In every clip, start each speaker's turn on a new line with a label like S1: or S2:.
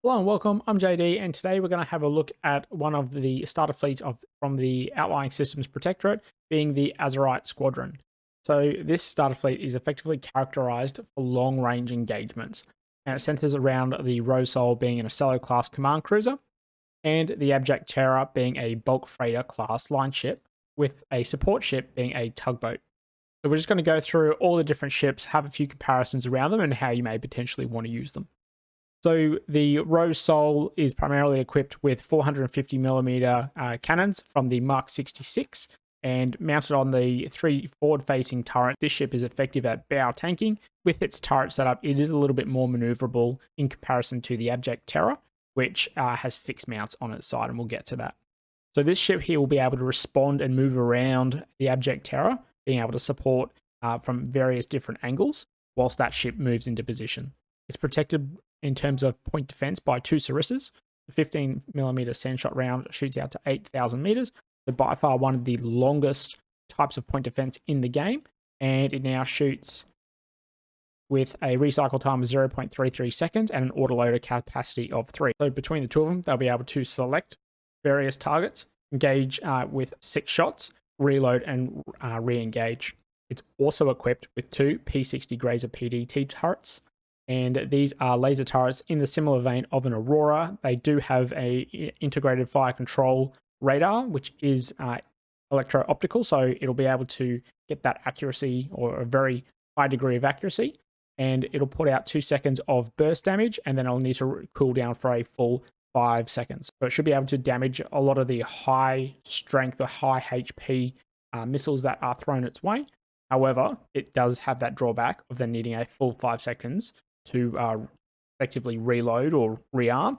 S1: Hello and welcome. I'm JD, and today we're going to have a look at one of the starter fleets from the Outlying Systems Protectorate, being the Azurite Squadron. So this starter fleet is effectively characterized for long-range engagements, and it centers around the Rosol being an Ocello class command cruiser, and the Abject Terror being a bulk freighter class line ship, with a support ship being a tugboat. So we're just going to go through all the different ships, have a few comparisons around them, and how you may potentially want to use them. So the Rose Soul is primarily equipped with 450mm cannons from the Mark 66 and mounted on the 3 forward-facing turret. This ship is effective at bow tanking. With its turret setup, it is a little bit more maneuverable in comparison to the Abject Terror, which has fixed mounts on its side, and we'll get to that. So this ship here will be able to respond and move around the Abject Terror, being able to support from various different angles whilst that ship moves into position. It's protected in terms of point defense by 2 Sarisses. The 15mm sandshot round shoots out to 8,000 meters. So by far one of the longest types of point defense in the game. And it now shoots with a recycle time of 0.33 seconds and an autoloader capacity of 3. So between the two of them, they'll be able to select various targets, engage with 6 shots, reload and re-engage. It's also equipped with 2 P60 Grazer PDT turrets, and these are laser turrets in the similar vein of an Aurora. They do have a integrated fire control radar, which is electro-optical, so it'll be able to get that accuracy, or a very high degree of accuracy, and it'll put out 2 seconds of burst damage, and then it'll need to cool down for a full 5 seconds. So it should be able to damage a lot of the high strength or high HP missiles that are thrown its way. However, it does have that drawback of then needing a full 5 seconds to effectively reload or rearm,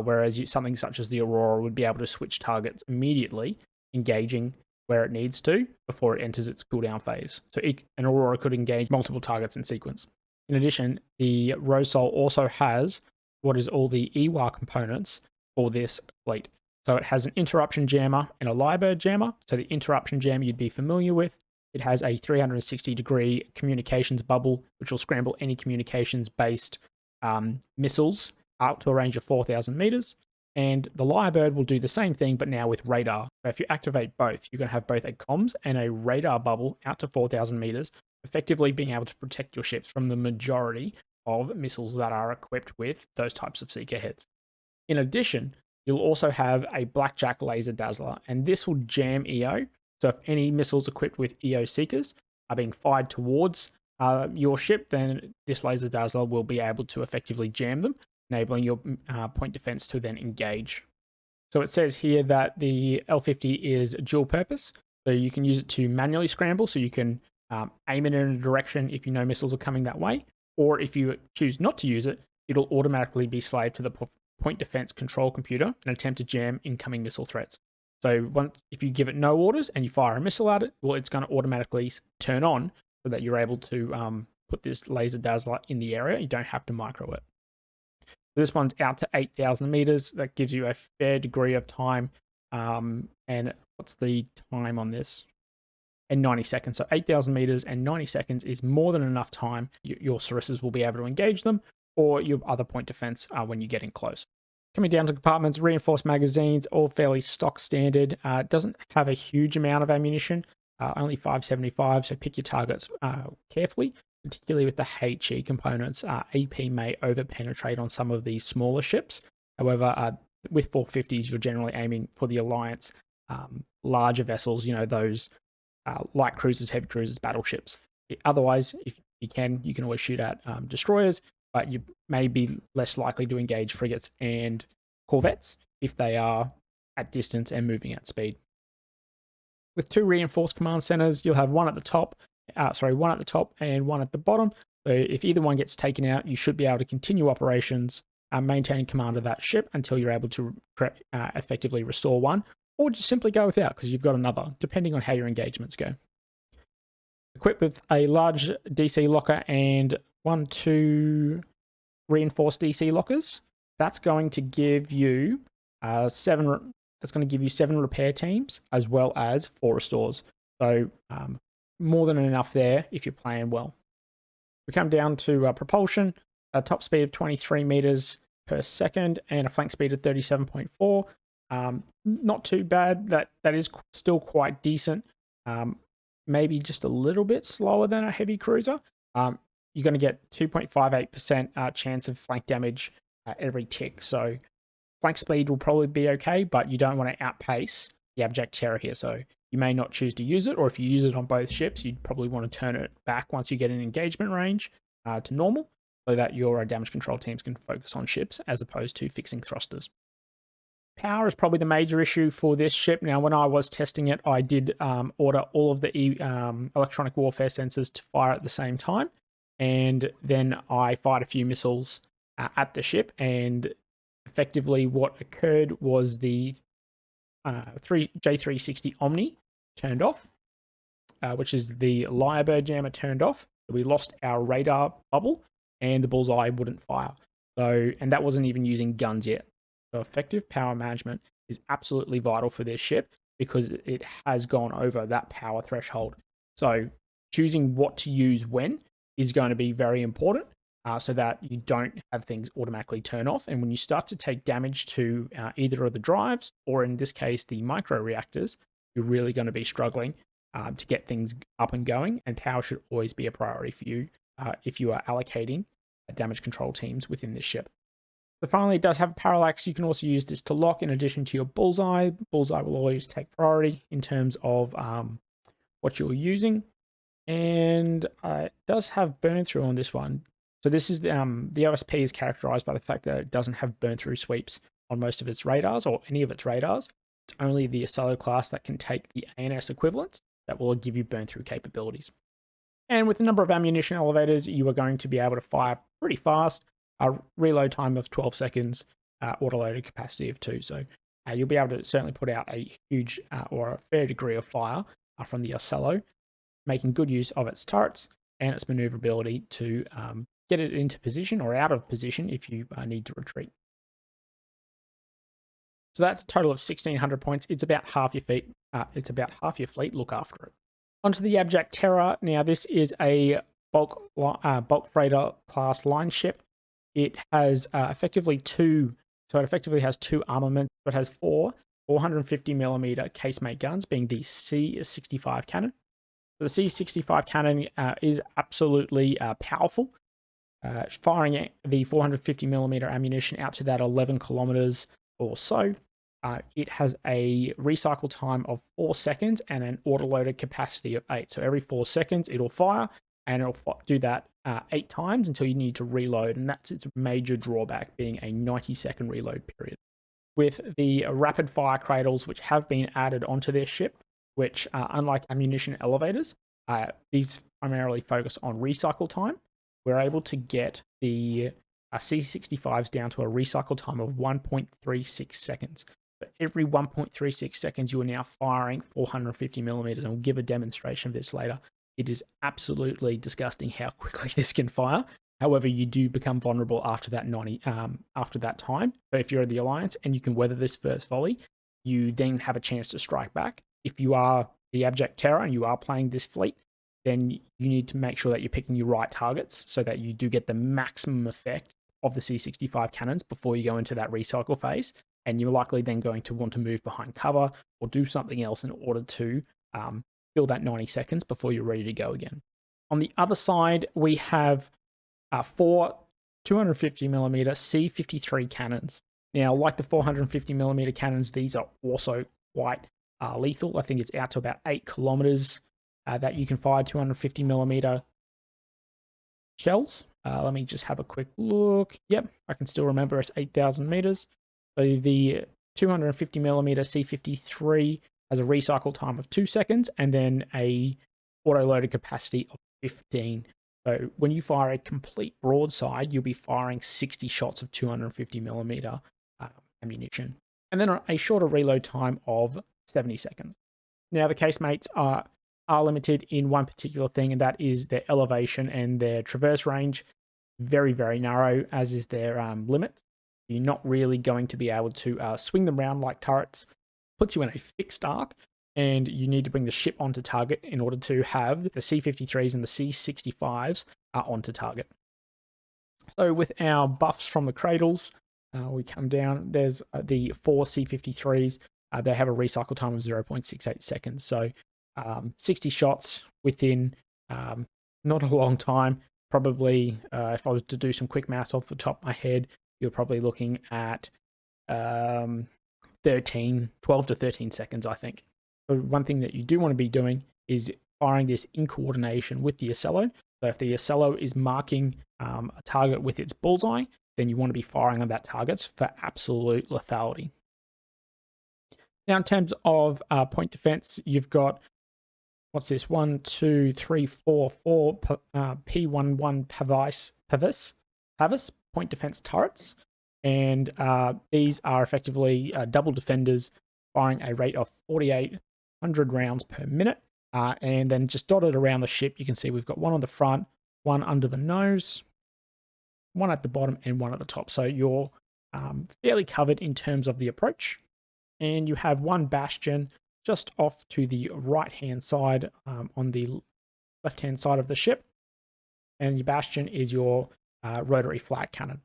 S1: whereas something such as the Aurora would be able to switch targets immediately, engaging where it needs to before it enters its cooldown phase. So an Aurora could engage multiple targets in sequence. In addition, the Rosol also has what is all the EWA components for this fleet. So it has an interruption jammer and a Lyrebird jammer. So the interruption jammer you'd be familiar with. It has a 360-degree communications bubble, which will scramble any communications-based missiles out to a range of 4,000 meters. And the Lyrebird will do the same thing, but now with radar. So if you activate both, you're going to have both a comms and a radar bubble out to 4,000 meters, effectively being able to protect your ships from the majority of missiles that are equipped with those types of seeker heads. In addition, you'll also have a Blackjack laser dazzler, and this will jam EO. So if any missiles equipped with EO seekers are being fired towards your ship, then this laser dazzler will be able to effectively jam them, enabling your point defense to then engage. So it says here that the L50 is dual purpose. So you can use it to manually scramble, so you can aim it in a direction if you know missiles are coming that way. Or if you choose not to use it, it'll automatically be slaved to the point defense control computer and attempt to jam incoming missile threats. So if you give it no orders and you fire a missile at it, well, it's going to automatically turn on so that you're able to put this laser dazzler in the area. You don't have to micro it. This one's out to 8,000 meters. That gives you a fair degree of time. And what's the time on this? And 90 seconds. So 8,000 meters and 90 seconds is more than enough time. Your Sarisses will be able to engage them, or your other point defense when you get in close. Coming down to compartments, reinforced magazines, all fairly stock standard. It doesn't have a huge amount of ammunition, only 575, so pick your targets carefully, particularly with the HE components. AP may over-penetrate on some of these smaller ships. However, with 450s, you're generally aiming for the Alliance larger vessels, those light cruisers, heavy cruisers, battleships. Otherwise, if you can always shoot at destroyers, but you may be less likely to engage frigates and corvettes if they are at distance and moving at speed. With 2 reinforced command centers, you'll have one at the top and one at the bottom. So if either one gets taken out, you should be able to continue operations, maintaining command of that ship until you're able to effectively restore one, or just simply go without because you've got another, depending on how your engagements go. Equipped with a large DC locker and 2 reinforced DC lockers, that's going to give you 7 repair teams as well as 4 restores. So more than enough there if you're playing well. We come down to propulsion, a top speed of 23 meters, per second and a flank speed of 37.4. Not too bad. That is still quite decent. Maybe just a little bit slower than a heavy cruiser. You're going to get 2.58% chance of flank damage every tick. So flank speed will probably be okay, but you don't want to outpace the Abject Terror here. So you may not choose to use it, or if you use it on both ships, you'd probably want to turn it back once you get an engagement range to normal, so that your damage control teams can focus on ships as opposed to fixing thrusters. Power is probably the major issue for this ship. Now, when I was testing it, I did order all of the electronic warfare sensors to fire at the same time, and then I fired a few missiles at the ship, and effectively what occurred was the J360 Omni turned off, which is the Lyrebird jammer turned off. We lost our radar bubble, and the bullseye wouldn't fire. And that wasn't even using guns yet. So effective power management is absolutely vital for this ship because it has gone over that power threshold. So choosing what to use when is going to be very important so that you don't have things automatically turn off. And when you start to take damage to either of the drives, or in this case, the micro reactors, you're really going to be struggling to get things up and going. And power should always be a priority for you if you are allocating damage control teams within this ship. So finally, it does have a parallax. You can also use this to lock in addition to your bullseye. Bullseye will always take priority in terms of what you're using. And it does have burn through on this one. So this is the OSP is characterized by the fact that it doesn't have burn through sweeps on most of its radars or any of its radars. It's only the Ocello class that can take the ANS equivalents that will give you burn through capabilities. And with the number of ammunition elevators, you are going to be able to fire pretty fast. A reload time of 12 seconds, autoloaded capacity of 2. So you'll be able to certainly put out a huge or a fair degree of fire from the Ocello, making good use of its turrets and its maneuverability to get it into position or out of position if you need to retreat. So that's a total of 1,600 points. It's about half your fleet. Look after it. Onto the Abject Terror. Now, this is a bulk freighter class line ship. It has effectively two armaments. It has four 450mm casemate guns, being the C65 cannon. The C65 cannon is absolutely powerful, firing the 450mm ammunition out to that 11 kilometers or so. It has a recycle time of 4 seconds and an autoloaded capacity of 8. So every 4 seconds it'll fire, and it'll do that 8 times until you need to reload, and that's its major drawback, being a 90-second reload period. With the rapid fire cradles, which have been added onto their ship, which unlike ammunition elevators, these primarily focus on recycle time. We're able to get the C65s down to a recycle time of 1.36 seconds. So every 1.36 seconds, you are now firing 450mm, and we'll give a demonstration of this later. It is absolutely disgusting how quickly this can fire. However, you do become vulnerable after that time. So if you're in the Alliance and you can weather this first volley, you then have a chance to strike back. If you are the Abject Terror and you are playing this fleet, then you need to make sure that you're picking your right targets so that you do get the maximum effect of the C65 cannons before you go into that recycle phase. And you're likely then going to want to move behind cover or do something else in order to fill that 90 seconds before you're ready to go again. On the other side, we have 4 250mm C53 cannons. Now, like the 450mm cannons, these are also quite lethal. I think it's out to about 8 kilometers that you can fire 250mm shells. Let me just have a quick look. Yep, I can still remember it's 8,000 meters. So the 250mm C53 has a recycle time of 2 seconds and then a auto-loaded capacity of 15. So when you fire a complete broadside, you'll be firing 60 shots of 250mm ammunition. And then a shorter reload time of 70 seconds. Now, the casemates are limited in one particular thing, and that is their elevation and their traverse range. Very, very narrow, as is their limits. You're not really going to be able to swing them around like turrets. Puts you in a fixed arc, and you need to bring the ship onto target in order to have the C53s and the C65s onto target. So with our buffs from the cradles, We come down, there's the 4 C-53s. They have a recycle time of 0.68 seconds. So 60 shots within not a long time. Probably, if I was to do some quick maths off the top of my head, you're probably looking at 12 to 13 seconds, I think. So one thing that you do want to be doing is firing this in coordination with the Ocello. So if the Ocello is marking a target with its bullseye, then you want to be firing on that target for absolute lethality. Now, in terms of point defense, you've got, what's this? 1, 2, 3, 4 P11 Pavis point defense turrets. And these are effectively double defenders firing a rate of 4,800 rounds per minute. And then just dotted around the ship, you can see we've got one on the front, one under the nose, one at the bottom, and one at the top. So you're fairly covered in terms of the approach. And you have one bastion just off to the right-hand side on the left-hand side of the ship. And your bastion is your rotary flak cannon.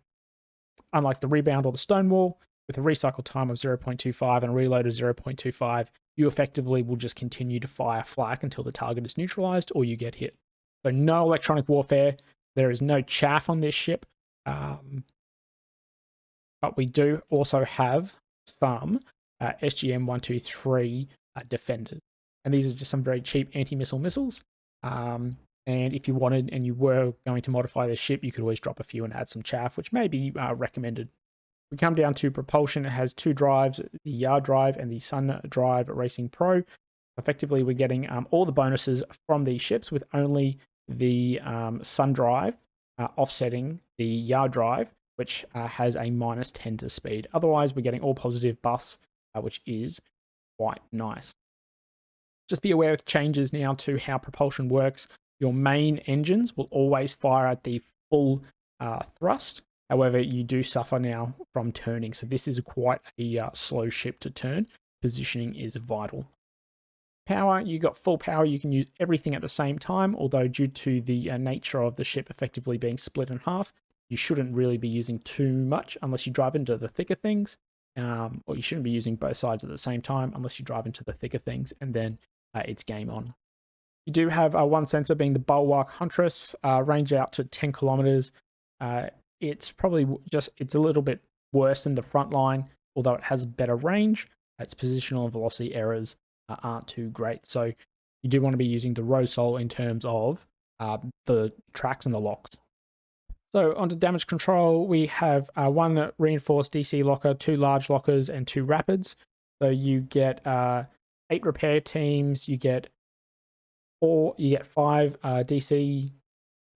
S1: Unlike the rebound or the stonewall, with a recycle time of 0.25 and a reload of 0.25, you effectively will just continue to fire flak until the target is neutralized or you get hit. So no electronic warfare. There is no chaff on this ship. But we do also have some SGM-123 defenders. And these are just some very cheap anti-missile missiles. And if you wanted and you were going to modify this ship, you could always drop a few and add some chaff, which may be recommended. We come down to propulsion. It has two drives, the Yard drive and the Sun Drive Racing Pro. Effectively, we're getting all the bonuses from these ships with only the Sun Drive offsetting the Yard drive, which has a -10 to speed. Otherwise, we're getting all positive buffs, which is quite nice. Just be aware of changes now to how propulsion works. Your main engines will always fire at the full thrust. However, you do suffer now from turning. So this is quite a slow ship to turn. Positioning is vital. Power, you got full power. You can use everything at the same time, although due to the nature of the ship effectively being split in half, you shouldn't really be using too much unless you drive into the thicker things. Or you shouldn't be using both sides at the same time unless you drive into the thicker things, and then it's game on. You do have one sensor being the Bulwark Huntress, range out to 10 kilometers. It's probably it's a little bit worse than the front line, although it has better range. Its positional and velocity errors aren't too great. So you do want to be using the Rosol in terms of the tracks and the locks. So onto damage control, we have one reinforced DC locker, 2 large lockers, and 2 rapids. So you get 8 repair teams, you get 5 DC.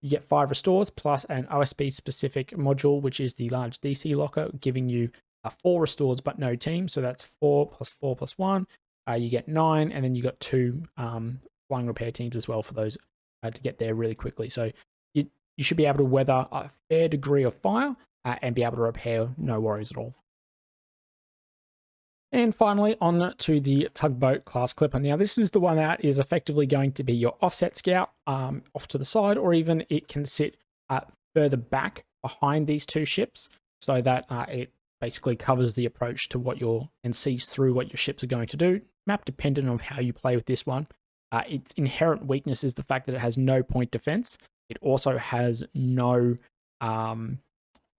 S1: You get 5 restores plus an OSB specific module, which is the large DC locker, giving you 4 restores but no team. So that's 4 plus 4 plus 1. You get 9, and then you got 2 flying repair teams as well for those to get there really quickly. So you should be able to weather a fair degree of fire and be able to repair, no worries at all. And finally, on to the Tugboat class clipper. Now, this is the one that is effectively going to be your offset scout off to the side, or even it can sit further back behind these 2 ships so that it basically covers the approach to and sees through what your ships are going to do. Map dependent on how you play with this one. Its inherent weakness is the fact that it has no point defense. It also has no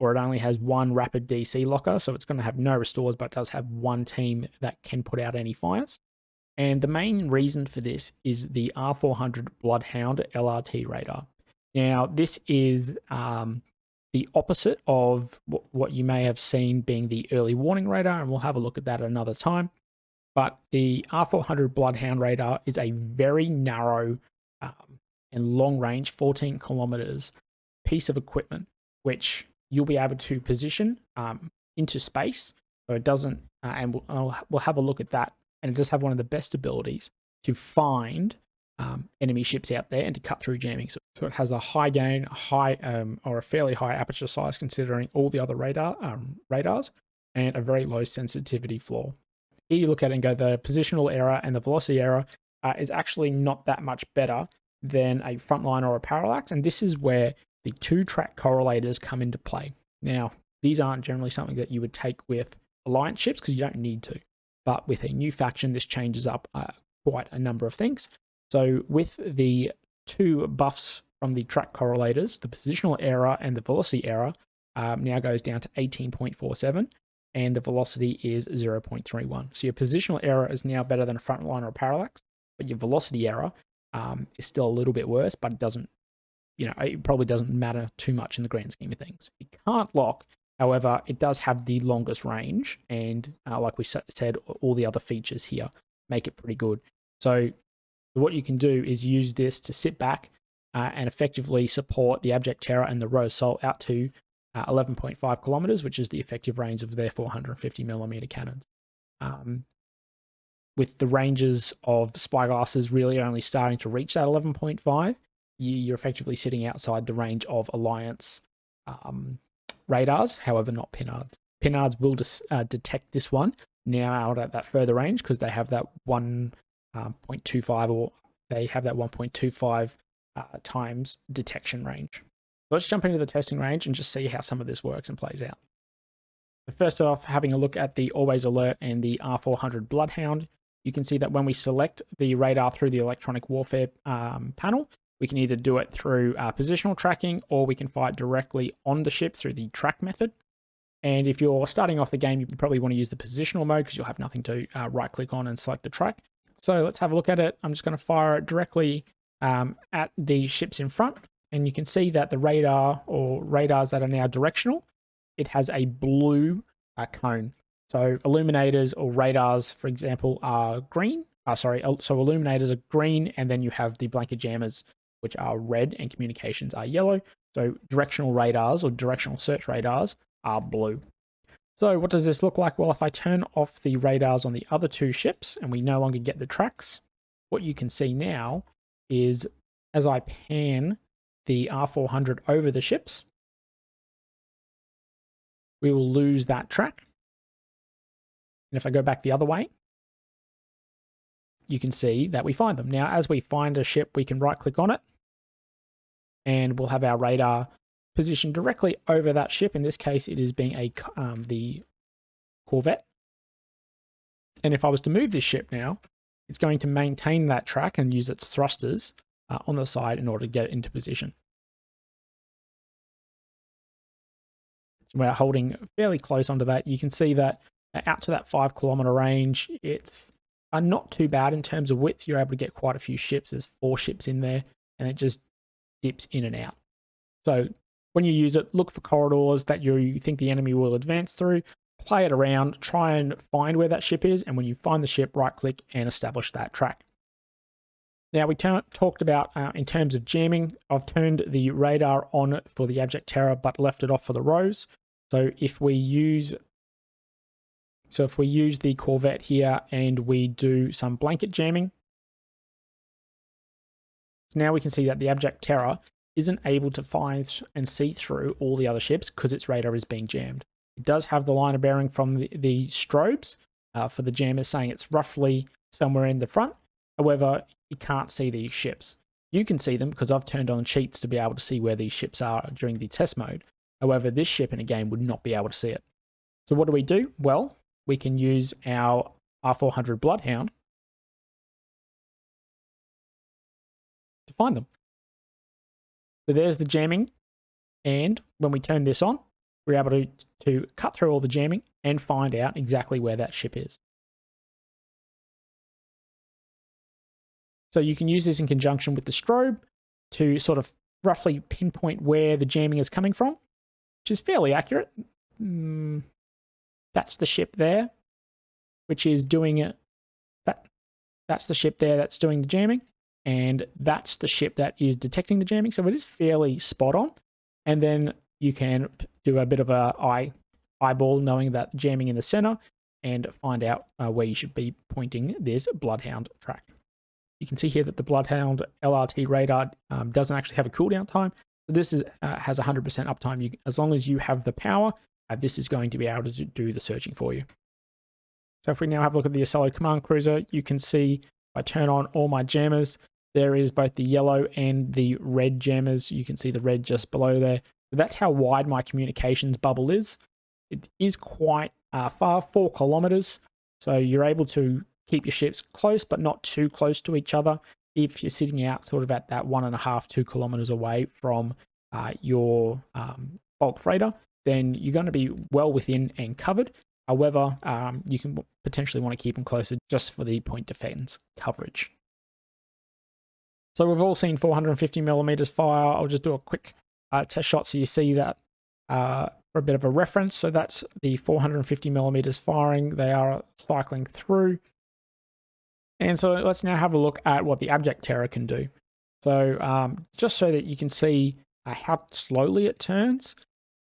S1: or it only has 1 rapid DC locker, so it's going to have no restores, but does have 1 team that can put out any fires. And the main reason for this is the R400 Bloodhound LRT radar. Now, this is the opposite of what you may have seen being the early warning radar, and we'll have a look at that another time. But the R400 Bloodhound radar is a very narrow and long range, 14 kilometers piece of equipment, which you'll be able to position into space. So it doesn't, and we'll have a look at that. And it does have one of the best abilities to find enemy ships out there and to cut through jamming. So it has a high gain, or a fairly high aperture size considering all the other radars, and a very low sensitivity floor. Here you look at it and go, the positional error and the velocity error is actually not that much better than a frontline or a parallax. And this is where the 2-track correlators come into play. Now, these aren't generally something that you would take with alliance ships because you don't need to. But with a new faction, this changes up quite a number of things. So with the 2 buffs from the track correlators, the positional error and the velocity error now goes down to 18.47, and the velocity is 0.31. So your positional error is now better than a frontline or a parallax, but your velocity error is still a little bit worse, but it doesn't, it probably doesn't matter too much in the grand scheme of things. It can't lock. However, it does have the longest range, and like we said, all the other features here make it pretty good. So what you can do is use this to sit back and effectively support the Abject Terror and the Rose Salt out to 11.5 kilometers, which is the effective range of their 450mm cannons. With the ranges of spyglasses really only starting to reach that 11.5, you're effectively sitting outside the range of Alliance radars, however, not Pinards. Pinards will detect this one now out at that further range because they have that 1.25 or they have that 1.25 times detection range. Let's jump into the testing range and just see how some of this works and plays out. First off, having a look at the Always Alert and the R400 Bloodhound, you can see that when we select the radar through the electronic warfare panel, we can either do it through positional tracking or we can fire directly on the ship through the track method. And if you're starting off the game, you probably want to use the positional mode because you'll have nothing to right click on and select the track. So let's have a look at it. I'm just going to fire it directly at the ships in front. And you can see that the radar or radars that are now directional, it has a blue cone. So illuminators or radars, for example, are green. So illuminators are green, and then you have the blanket jammers, which are red, and communications are yellow. So directional radars or directional search radars are blue. So what does this look like? Well, if I turn off the radars on the other 2 ships and we no longer get the tracks, what you can see now is as I pan the R400 over the ships, we will lose that track. And if I go back the other way, you can see that we find them. Now, as we find a ship, we can right click on it and we'll have our radar positioned directly over that ship. In this case, it is being the Corvette. And if I was to move this ship now, it's going to maintain that track and use its thrusters on the side in order to get it into position. So we're holding fairly close onto that. You can see that out to that 5 kilometer range, it's not too bad in terms of width. You're able to get quite a few ships. There's 4 ships in there, and it just dips in and out. So when you use it, look for corridors that you think the enemy will advance through, play it around, try and find where that ship is, and when you find the ship, right click and establish that track. Now, we talked about in terms of jamming, I've turned the radar on for the Abject Terror, but left it off for the Rose. So if we use the Corvette here and we do some blanket jamming, so now we can see that the Abject Terror isn't able to find and see through all the other ships because its radar is being jammed. It does have the line of bearing from the strobes for the jammers saying it's roughly somewhere in the front. However, you can't see these ships. You can see them because I've turned on cheats to be able to see where these ships are during the test mode. However, this ship in a game would not be able to see it. So what do? Well, we can use our R400 Bloodhound to find them. So there's the jamming, and when we turn this on, we're able to cut through all the jamming and find out exactly where that ship is. So you can use this in conjunction with the strobe to sort of roughly pinpoint where the jamming is coming from, which is fairly accurate. That's the ship there, which is doing it. That's the ship there that's doing the jamming, and that's the ship that is detecting the jamming. So it is fairly spot on. And then you can do a bit of a eyeball, knowing that jamming in the center, and find out where you should be pointing this Bloodhound track. You can see here that the Bloodhound LRT radar doesn't actually have a cooldown time. So this has 100% uptime. As long as you have the power, this is going to be able to do the searching for you. So if we now have a look at the Ocello command cruiser, you can see if I turn on all my jammers, there is both the yellow and the red jammers. You can see the red just below there. So that's how wide my communications bubble is. it is quite far, 4 kilometers. So you're able to keep your ships close, but not too close to each other. If you're sitting out sort of at that 1.5, 2 kilometers away from your bulk freighter, then you're going to be well within and covered. However, you can potentially want to keep them closer just for the point defense coverage. So we've all seen 450 millimeters fire. I'll just do a quick test shot so you see that for a bit of a reference. So that's the 450 millimeters firing. They are cycling through. And so let's now have a look at what the abject terror can do. So just so that you can see how slowly it turns,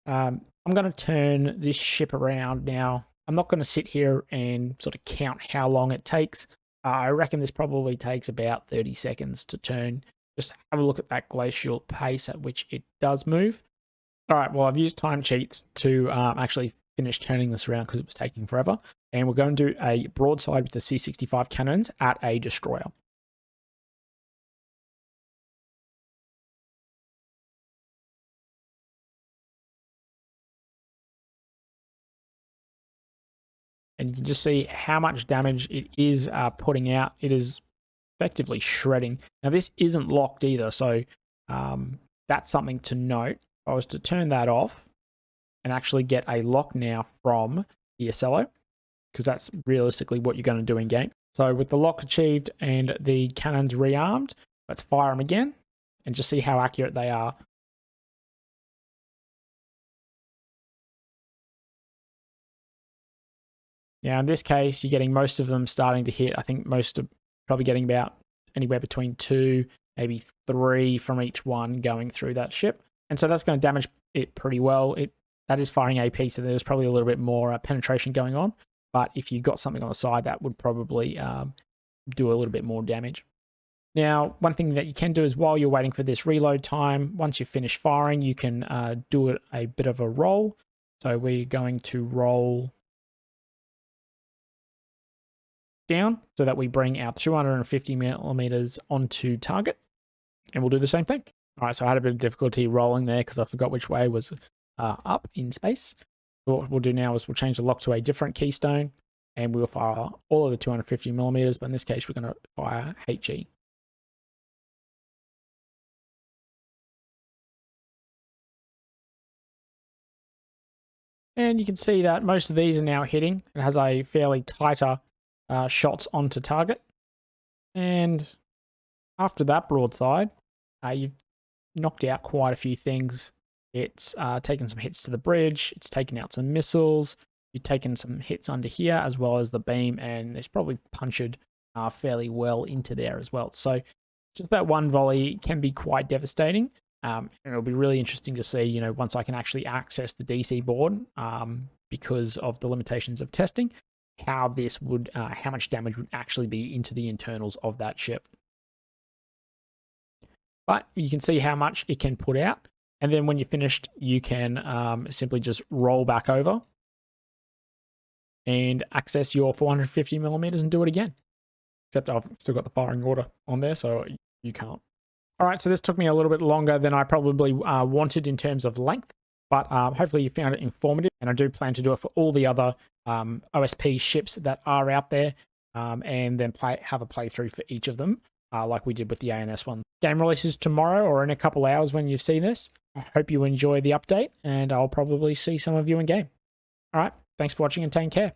S1: I'm going to turn this ship around now. I'm not going to sit here and sort of count how long it takes. I reckon this probably takes about 30 seconds to turn. Just have a look at that glacial pace at which it does move. All right, well, I've used time cheats to actually finish turning this around because it was taking forever. And we're going to do a broadside with the C-65 cannons at a destroyer. And you can just see how much damage it is putting out. It is effectively shredding. Now, this isn't locked either, so that's something to note. If I was to turn that off and actually get a lock now from the Ocello, because that's realistically what you're going to do in game. So with the lock achieved and the cannons rearmed, let's fire them again and just see how accurate they are. Now, in this case, you're getting most of them starting to hit. I think most are probably getting about anywhere between 2, maybe 3 from each one going through that ship. And so that's going to damage it pretty well. That is firing AP, so there's probably a little bit more penetration going on. But if you got something on the side, that would probably do a little bit more damage. Now, one thing that you can do is while you're waiting for this reload time, once you finish firing, you can do a bit of a roll. So we're going to roll down so that we bring our 250 millimeters onto target, and we'll do the same thing. All right, so I had a bit of difficulty rolling there because I forgot which way was up in space. So what we'll do now is we'll change the lock to a different keystone, and we'll fire all of the 250 millimeters, but in this case, we're going to fire HE. And you can see that most of these are now hitting. It has a fairly tighter shots onto target. And after that broadside, you've knocked out quite a few things. It's taken some hits to the bridge. It's taken out some missiles. You've taken some hits under here as well as the beam, and it's probably punctured fairly well into there as well. So just that one volley can be quite devastating. And it'll be really interesting to see, once I can actually access the DC board, because of the limitations of testing, how much damage would actually be into the internals of that ship. But you can see how much it can put out. And then when you're finished, you can simply just roll back over and access your 450 millimeters and do it again. Except I've still got the firing order on there, so you can't. All right, so this took me a little bit longer than I probably wanted in terms of length, but hopefully you found it informative. And I do plan to do it for all the other OSP ships that are out there, and then have a playthrough for each of them, like we did with the ANS one. Game releases tomorrow or in a couple hours when you see this. I hope you enjoy the update, and I'll probably see some of you in game. All right, thanks for watching and take care.